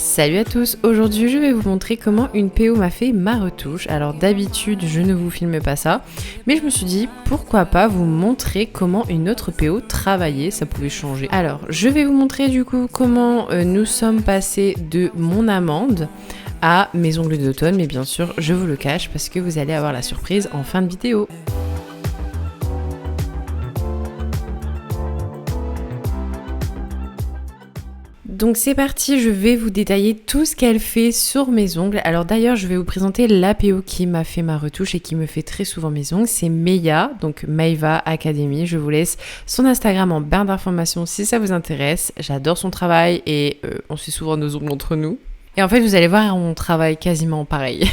Salut à tous, aujourd'hui je vais vous montrer comment une PO m'a fait ma retouche. Alors d'habitude je ne vous filme pas ça, mais je me suis dit pourquoi pas vous montrer comment une autre PO travaillait, ça pouvait changer. Alors je vais vous montrer du coup comment nous sommes passés de mon amande à mes ongles d'automne, mais bien sûr je vous le cache parce que vous allez avoir la surprise en fin de vidéo. Donc c'est parti, je vais vous détailler tout ce qu'elle fait sur mes ongles. Alors d'ailleurs, je vais vous présenter la PO qui m'a fait ma retouche et qui me fait très souvent mes ongles. C'est Meia, donc Maeva Academy. Je vous laisse son Instagram en barre d'informations si ça vous intéresse. J'adore son travail et on suit souvent nos ongles entre nous. Et en fait, vous allez voir, on travaille quasiment pareil.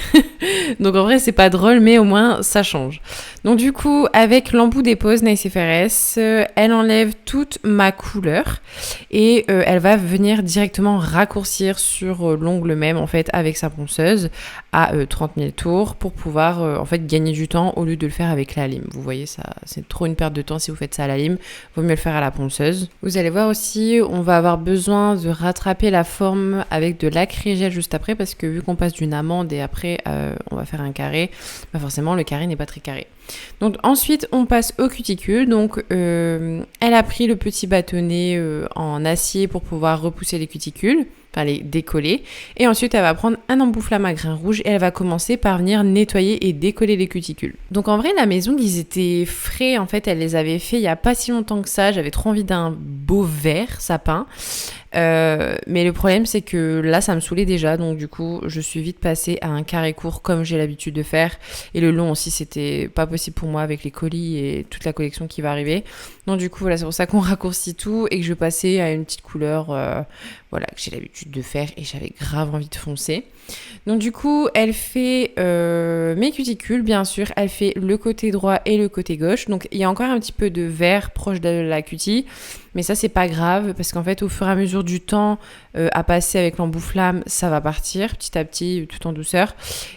Donc en vrai, c'est pas drôle, mais au moins, ça change. Donc du coup, avec l'embout des poses Nice FRS, elle enlève toute ma couleur et elle va venir directement raccourcir sur l'ongle même, en fait, avec sa ponceuse à 30 000 tours pour pouvoir, en fait, gagner du temps au lieu de le faire avec la lime. Vous voyez, ça, c'est trop une perte de temps si vous faites ça à la lime. Vaut mieux le faire à la ponceuse. Vous allez voir aussi, on va avoir besoin de rattraper la forme avec de l'acrygel juste après parce que vu qu'on passe d'une amande et après on va faire un carré, bah forcément le carré n'est pas très carré. Donc ensuite on passe au cuticule. Donc elle a pris le petit bâtonnet en acier pour pouvoir repousser les cuticules, enfin les décoller, et ensuite elle va prendre un embout-flamme à grains rouges et elle va commencer par venir nettoyer et décoller les cuticules. Donc en vrai la maison ils étaient frais, en fait elle les avait fait il y a pas si longtemps que ça, j'avais trop envie d'un beau vert sapin. Mais le problème c'est que là ça me saoulait déjà, donc du coup je suis vite passée à un carré court comme j'ai l'habitude de faire, et le long aussi c'était pas possible pour moi avec les colis et toute la collection qui va arriver. Donc du coup voilà, c'est pour ça qu'on raccourcit tout et que je vais passer à une petite couleur voilà, que j'ai l'habitude de faire et j'avais grave envie de foncer. Donc du coup elle fait mes cuticules, bien sûr elle fait le côté droit et le côté gauche, donc il y a encore un petit peu de vert proche de la cutie, mais ça c'est pas grave parce qu'en fait au fur et à mesure du temps à passer avec l'embout-flamme ça va partir petit à petit tout en douceur,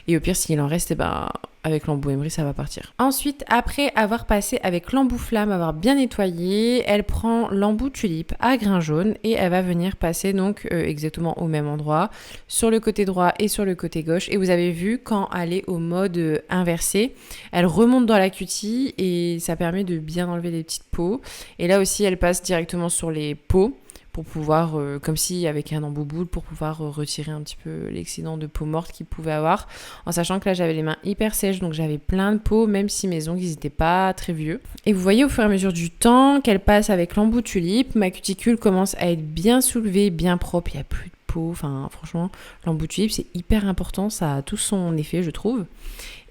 et au pire s'il en reste, et ben avec l'embout-emery ça va partir. Ensuite, après avoir passé avec l'embout-flamme, avoir bien nettoyé, elle prend l'embout tulipe à grains jaunes et elle va venir passer donc exactement au même endroit sur le côté droit et sur le côté gauche. Et vous avez vu, quand elle est au mode inversé, elle remonte dans la cutie et ça permet de bien enlever les petites peaux. Et là aussi elle passe directement sur les peaux pour pouvoir, comme si avec un embout boule, pour pouvoir retirer un petit peu l'excédent de peau morte qu'il pouvait avoir, en sachant que là j'avais les mains hyper sèches, donc j'avais plein de peau, même si mes ongles ils étaient pas très vieux. Et vous voyez au fur et à mesure du temps qu'elle passe avec l'embout tulipe, ma cuticule commence à être bien soulevée, bien propre, il n'y a plus de peau, enfin franchement l'embout tulipe c'est hyper important, ça a tout son effet je trouve.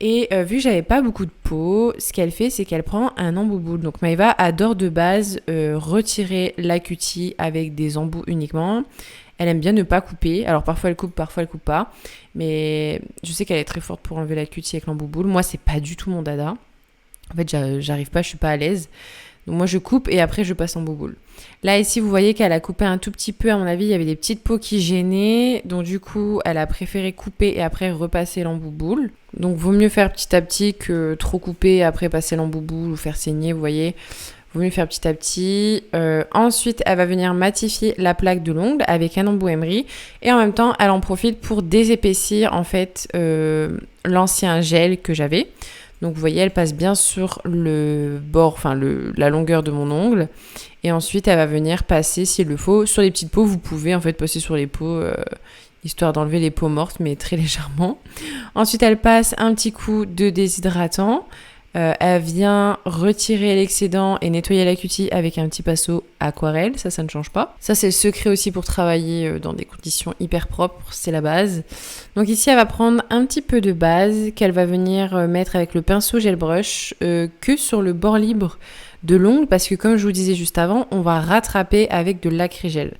Et vu que j'avais pas beaucoup de peau, ce qu'elle fait, c'est qu'elle prend un embout boule. Donc Maeva adore de base retirer la cutie avec des embouts uniquement. Elle aime bien ne pas couper. Alors parfois elle coupe pas. Mais je sais qu'elle est très forte pour enlever la cutie avec l'embout boule. Moi, c'est pas du tout mon dada. En fait, j'arrive pas, je suis pas à l'aise. Donc moi, je coupe et après, je passe en boule. Là, ici, vous voyez qu'elle a coupé un tout petit peu. À mon avis, il y avait des petites peaux qui gênaient. Donc du coup, elle a préféré couper et après repasser l'embout boule. Donc vaut mieux faire petit à petit que trop couper et après passer l'embout boule ou faire saigner, vous voyez. Vaut mieux faire petit à petit. Ensuite, elle va venir matifier la plaque de l'ongle avec un embout-emery. Et en même temps, elle en profite pour désépaissir en fait l'ancien gel que j'avais. Donc vous voyez, elle passe bien sur le bord, enfin la longueur de mon ongle. Et ensuite, elle va venir passer, s'il le faut, sur les petites peaux. Vous pouvez en fait passer sur les peaux, histoire d'enlever les peaux mortes, mais très légèrement. Ensuite, elle passe un petit coup de déshydratant. Elle vient retirer l'excédent et nettoyer la cutie avec un petit pinceau aquarelle, ça ne change pas. Ça c'est le secret aussi pour travailler dans des conditions hyper propres, c'est la base. Donc ici elle va prendre un petit peu de base qu'elle va venir mettre avec le pinceau gel brush que sur le bord libre de l'ongle, parce que comme je vous disais juste avant, on va rattraper avec de l'acrygel.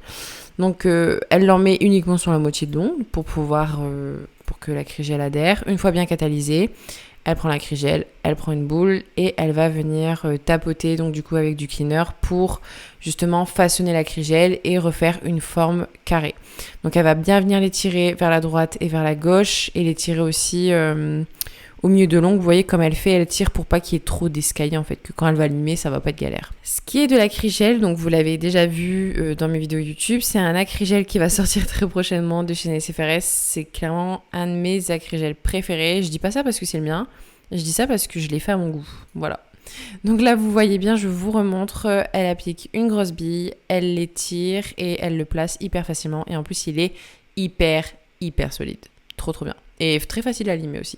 Donc elle l'en met uniquement sur la moitié de l'ongle pour que l'acrygel adhère. Une fois bien catalysé, elle prend l'acrygel, elle prend une boule et elle va venir tapoter donc du coup avec du cleaner pour justement façonner l'acrygel et refaire une forme carrée. Donc elle va bien venir les tirer vers la droite et vers la gauche et les tirer aussi au milieu de l'ongle. Vous voyez comme elle fait, elle tire pour pas qu'il y ait trop d'escalier en fait, que quand elle va limer, ça va pas être galère. Ce qui est de l'acrygel, donc vous l'avez déjà vu dans mes vidéos YouTube, c'est un acrygel qui va sortir très prochainement de chez NSFRS. C'est clairement un de mes acrygels préférés. Je dis pas ça parce que c'est le mien, je dis ça parce que je l'ai fait à mon goût. Voilà. Donc là, vous voyez bien, je vous remontre, elle applique une grosse bille, elle l'étire et elle le place hyper facilement. Et en plus, il est hyper solide. Trop bien. Et très facile à limer aussi.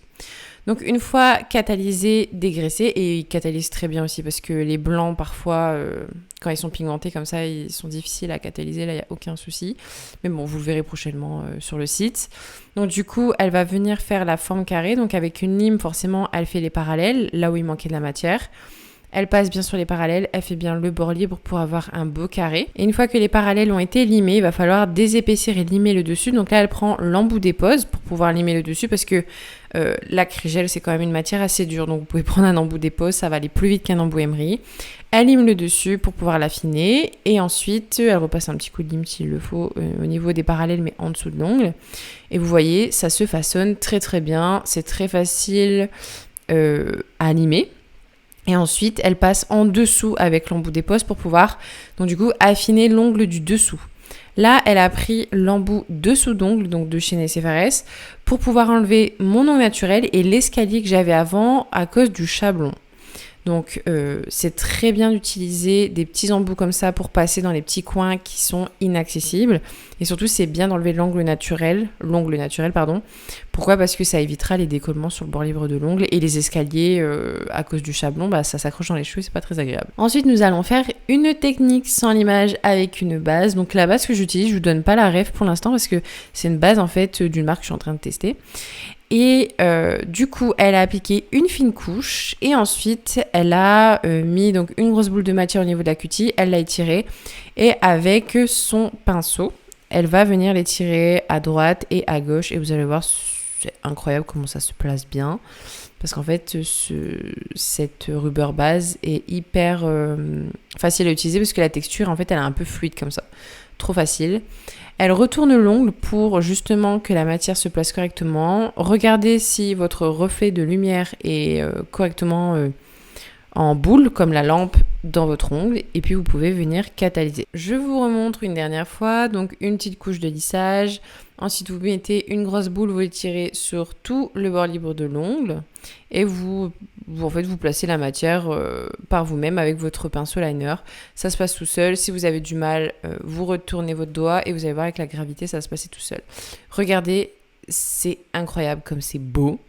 Donc une fois catalysé, dégraissé, et il catalyse très bien aussi parce que les blancs parfois, quand ils sont pigmentés comme ça, ils sont difficiles à catalyser, là il n'y a aucun souci. Mais bon, vous le verrez prochainement sur le site. Donc du coup, elle va venir faire la forme carrée, donc avec une lime, forcément, elle fait les parallèles, là où il manquait de la matière. Elle passe bien sur les parallèles, elle fait bien le bord libre pour avoir un beau carré. Et une fois que les parallèles ont été limés, il va falloir désépaissir et limer le dessus. Donc là, elle prend l'embout dépose pour pouvoir limer le dessus parce que l'acrygel, c'est quand même une matière assez dure. Donc vous pouvez prendre un embout dépose, ça va aller plus vite qu'un embout emery. Elle lime le dessus pour pouvoir l'affiner. Et ensuite, elle repasse un petit coup de lime s'il le faut au niveau des parallèles, mais en dessous de l'ongle. Et vous voyez, ça se façonne très bien. C'est très facile à limer. Et ensuite, elle passe en dessous avec l'embout dépose pour pouvoir, donc du coup, affiner l'ongle du dessous. Là, elle a pris l'embout dessous d'ongle, donc de chez NSFRS, pour pouvoir enlever mon ongle naturel et l'escalier que j'avais avant à cause du chablon. Donc, c'est très bien d'utiliser des petits embouts comme ça pour passer dans les petits coins qui sont inaccessibles. Et surtout, c'est bien d'enlever l'ongle naturel. Pourquoi ? Parce que ça évitera les décollements sur le bord libre de l'ongle et les escaliers à cause du chablon, ça s'accroche dans les cheveux, c'est pas très agréable. Ensuite, nous allons faire une technique sans limage avec une base. Donc, la base que j'utilise, je vous donne pas la ref pour l'instant parce que c'est une base en fait d'une marque que je suis en train de tester. Et du coup, elle a appliqué une fine couche et ensuite, elle a mis donc une grosse boule de matière au niveau de la cutie, elle l'a étirée et avec son pinceau, elle va venir l'étirer à droite et à gauche et vous allez voir, c'est incroyable comment ça se place bien parce qu'en fait, cette rubber base est hyper facile à utiliser parce que la texture, en fait, elle est un peu fluide comme ça. Trop facile. Elle retourne l'ongle pour justement que la matière se place correctement. Regardez si votre reflet de lumière est correctement en boule, comme la lampe dans votre ongle. Et puis vous pouvez venir catalyser. Je vous remontre une dernière fois. Donc une petite couche de lissage. Ensuite, vous mettez une grosse boule, vous l'étirez sur tout le bord libre de l'ongle. Et vous placez la matière par vous-même avec votre pinceau liner. Ça se passe tout seul. Si vous avez du mal, vous retournez votre doigt et vous allez voir avec la gravité, ça va se passer tout seul. Regardez, c'est incroyable comme c'est beau.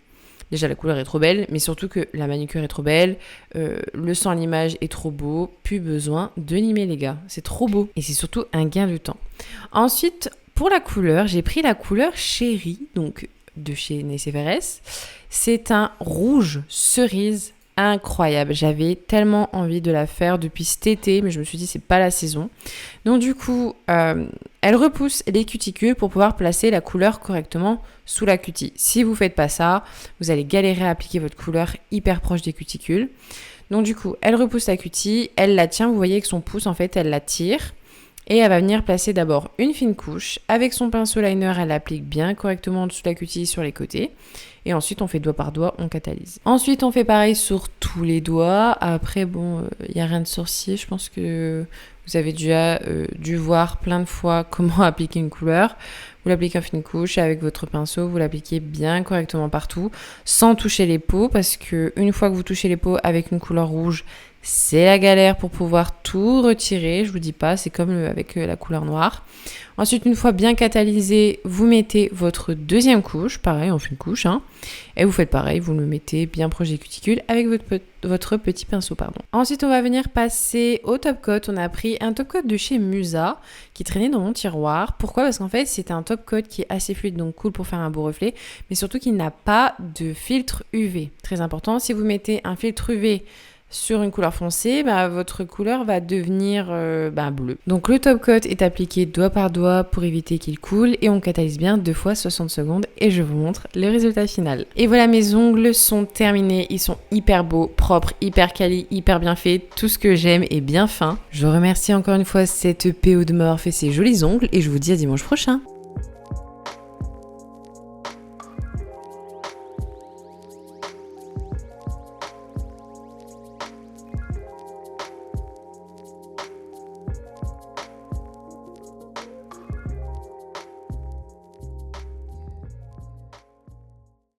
Déjà, la couleur est trop belle, mais surtout que la manucure est trop belle. Le sans limage est trop beau. Plus besoin de limer, les gars. C'est trop beau. Et c'est surtout un gain de temps. Ensuite, pour la couleur, j'ai pris la couleur chérie, donc de chez NSFRS. C'est un rouge cerise incroyable. J'avais tellement envie de la faire depuis cet été, mais je me suis dit c'est pas la saison. Donc du coup, elle repousse les cuticules pour pouvoir placer la couleur correctement sous la cutie. Si vous faites pas ça, vous allez galérer à appliquer votre couleur hyper proche des cuticules. Donc du coup, elle repousse la cutie, elle la tient, vous voyez avec son pouce en fait, elle la tire. Et elle va venir placer d'abord une fine couche. Avec son pinceau liner, elle applique bien correctement en dessous de la cutie sur les côtés. Et ensuite, on fait doigt par doigt, on catalyse. Ensuite, on fait pareil sur tous les doigts. Après, bon, il n'y a rien de sorcier. Je pense que vous avez déjà dû voir plein de fois comment appliquer une couleur. Vous l'appliquez en fine couche avec votre pinceau, vous l'appliquez bien correctement partout, sans toucher les peaux, parce que une fois que vous touchez les peaux avec une couleur rouge, c'est la galère pour pouvoir tout retirer, je vous dis pas, c'est comme avec la couleur noire. Ensuite, une fois bien catalysé, vous mettez votre deuxième couche, pareil, on fait une couche, et vous faites pareil, vous le mettez bien proche des cuticules avec votre petit pinceau, Ensuite, on va venir passer au top coat. On a pris un top coat de chez Musa qui traînait dans mon tiroir. Pourquoi ? Parce qu'en fait, c'est un top coat qui est assez fluide, donc cool pour faire un beau reflet, mais surtout qui n'a pas de filtre UV. Très important, si vous mettez un filtre UV sur une couleur foncée, votre couleur va devenir bleue. Donc le top coat est appliqué doigt par doigt pour éviter qu'il coule et on catalyse bien 2 fois 60 secondes et je vous montre le résultat final. Et voilà, mes ongles sont terminés, ils sont hyper beaux, propres, hyper quali, hyper bien faits, tout ce que j'aime est bien fin. Je remercie encore une fois cette PO de m'avoir fait ces jolis ongles et je vous dis à dimanche prochain.